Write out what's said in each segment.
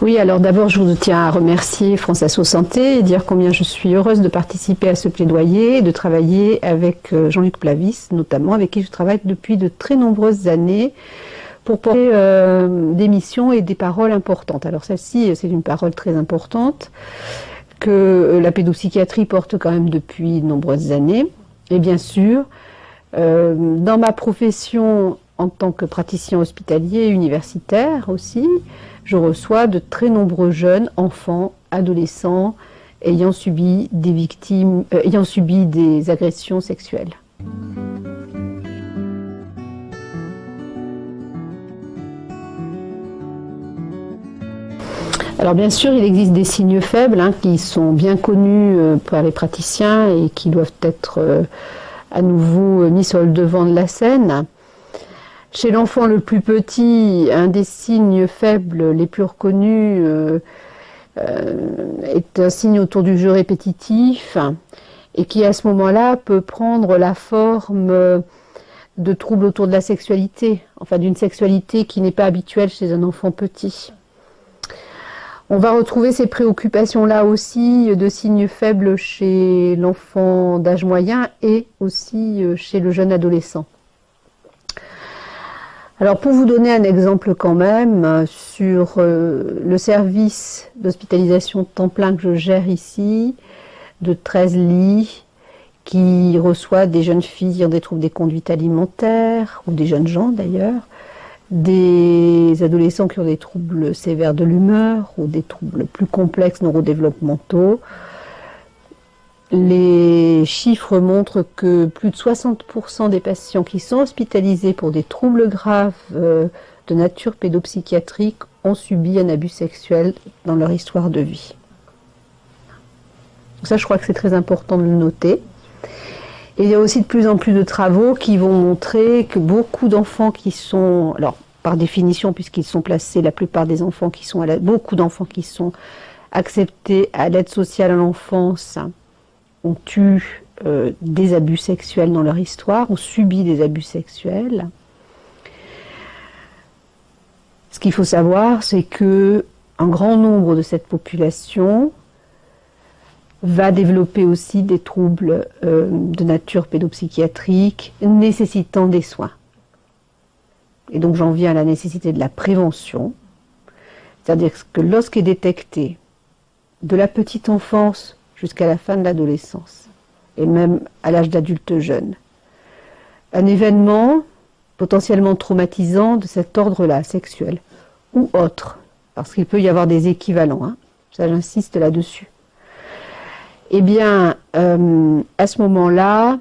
Oui, alors d'abord, je vous tiens à remercier France Asso Santé et dire combien je suis heureuse de participer à ce plaidoyer et de travailler avec Jean-Luc Plavis, notamment, avec qui je travaille depuis de très nombreuses années pour porter des missions et des paroles importantes. Alors celle-ci, c'est une parole très importante que la pédopsychiatrie porte quand même depuis de nombreuses années. Et bien sûr, dans ma profession en tant que praticien hospitalier et universitaire aussi, je reçois de très nombreux jeunes, enfants, adolescents, ayant subi des agressions sexuelles. Alors bien sûr, il existe des signes faibles qui sont bien connus par les praticiens et qui doivent être à nouveau mis sur le devant de la scène. Chez l'enfant le plus petit, un des signes faibles les plus reconnus est un signe autour du jeu répétitif et qui à ce moment-là peut prendre la forme de troubles autour de la sexualité, enfin d'une sexualité qui n'est pas habituelle chez un enfant petit. On va retrouver ces préoccupations-là aussi de signes faibles chez l'enfant d'âge moyen et aussi chez le jeune adolescent. Alors pour vous donner un exemple quand même, sur le service d'hospitalisation de temps plein que je gère ici, de 13 lits, qui reçoit des jeunes filles qui ont des troubles des conduites alimentaires, ou des jeunes gens d'ailleurs, des adolescents qui ont des troubles sévères de l'humeur, ou des troubles plus complexes neurodéveloppementaux. Les chiffres montrent que plus de 60% des patients qui sont hospitalisés pour des troubles graves de nature pédopsychiatrique ont subi un abus sexuel dans leur histoire de vie. Donc ça, je crois que c'est très important de le noter. Et il y a aussi de plus en plus de travaux qui vont montrer que beaucoup d'enfants qui sont, alors par définition, puisqu'ils sont placés, la plupart des enfants qui sont beaucoup d'enfants qui sont acceptés à l'aide sociale à l'enfance ont eu des abus sexuels dans leur histoire, ont subi des abus sexuels. Ce qu'il faut savoir, c'est que un grand nombre de cette population va développer aussi des troubles de nature pédopsychiatrique nécessitant des soins. Et donc j'en viens à la nécessité de la prévention, c'est-à-dire que lorsqu'est détecté de la petite enfance jusqu'à la fin de l'adolescence, et même à l'âge d'adulte jeune, un événement potentiellement traumatisant de cet ordre-là, sexuel, ou autre, parce qu'il peut y avoir des équivalents, ça j'insiste là-dessus. Eh bien, à ce moment-là,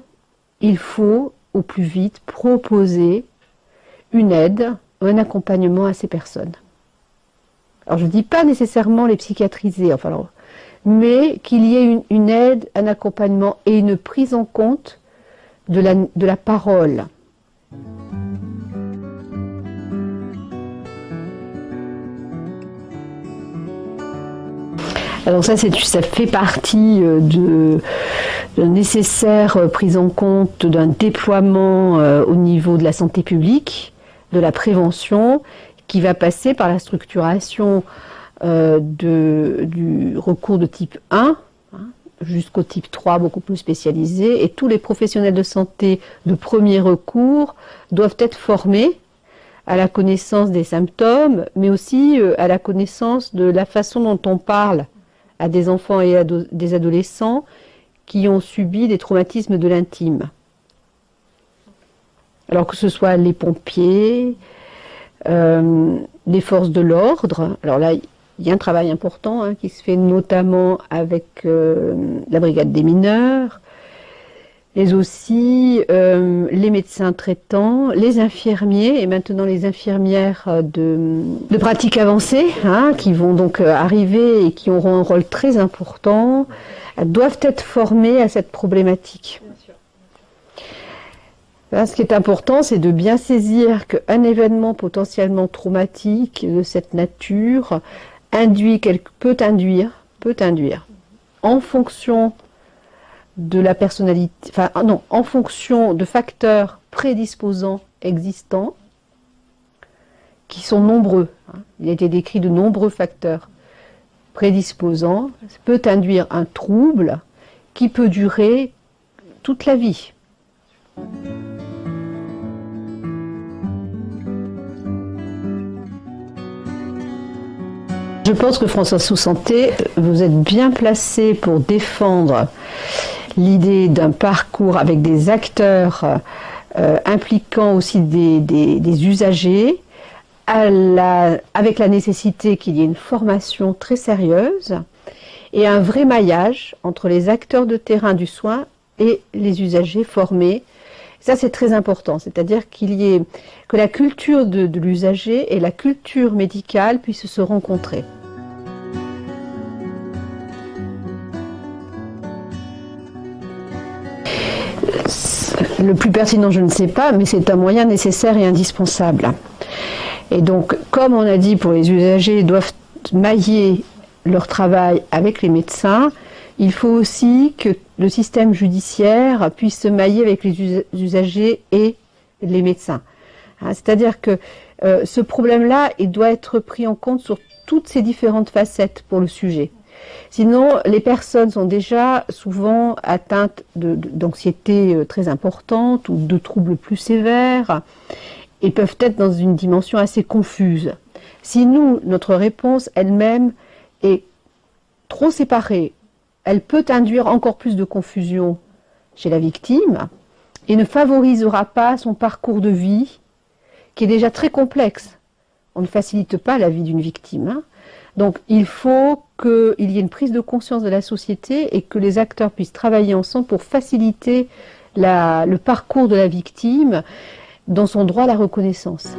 il faut au plus vite proposer une aide, un accompagnement à ces personnes. Alors je ne dis pas nécessairement les psychiatriser, mais qu'il y ait une aide, un accompagnement et une prise en compte de la parole. Alors ça fait partie de nécessaire prise en compte d'un déploiement au niveau de la santé publique, de la prévention, qui va passer par la structuration du recours de type 1 jusqu'au type 3 beaucoup plus spécialisé, et tous les professionnels de santé de premier recours doivent être formés à la connaissance des symptômes, mais aussi à la connaissance de la façon dont on parle à des enfants et à des adolescents qui ont subi des traumatismes de l'intime. Alors que ce soit les pompiers, les forces de l'ordre, alors là, il y a un travail important qui se fait notamment avec la brigade des mineurs, mais aussi les médecins traitants, les infirmiers et maintenant les infirmières de pratique avancée qui vont donc arriver et qui auront un rôle très important, doivent être formés à cette problématique. Là, ce qui est important, c'est de bien saisir qu'un événement potentiellement traumatique de cette nature peut induire, en fonction de la personnalité, en fonction de facteurs prédisposants existants, qui sont nombreux. Il a été décrit de nombreux facteurs prédisposants, peut induire un trouble qui peut durer toute la vie. Je pense que Françoise Sousanté, vous êtes bien placé pour défendre l'idée d'un parcours avec des acteurs impliquant aussi des usagers, avec la nécessité qu'il y ait une formation très sérieuse et un vrai maillage entre les acteurs de terrain du soin et les usagers formés. Ça, c'est très important, c'est-à-dire que la culture de l'usager et la culture médicale puissent se rencontrer. Le plus pertinent, je ne sais pas, mais c'est un moyen nécessaire et indispensable. Et donc, comme on a dit, pour les usagers, ils doivent mailler leur travail avec les médecins, il faut aussi que le système judiciaire puisse se mailler avec les usagers et les médecins. C'est-à-dire que ce problème-là, il doit être pris en compte sur toutes ces différentes facettes pour le sujet. Sinon, les personnes sont déjà souvent atteintes d'anxiété très importante ou de troubles plus sévères et peuvent être dans une dimension assez confuse. Si notre réponse elle-même est trop séparée, elle peut induire encore plus de confusion chez la victime et ne favorisera pas son parcours de vie qui est déjà très complexe. On ne facilite pas la vie d'une victime. Donc il faut qu'il y ait une prise de conscience de la société et que les acteurs puissent travailler ensemble pour faciliter le parcours de la victime dans son droit à la reconnaissance.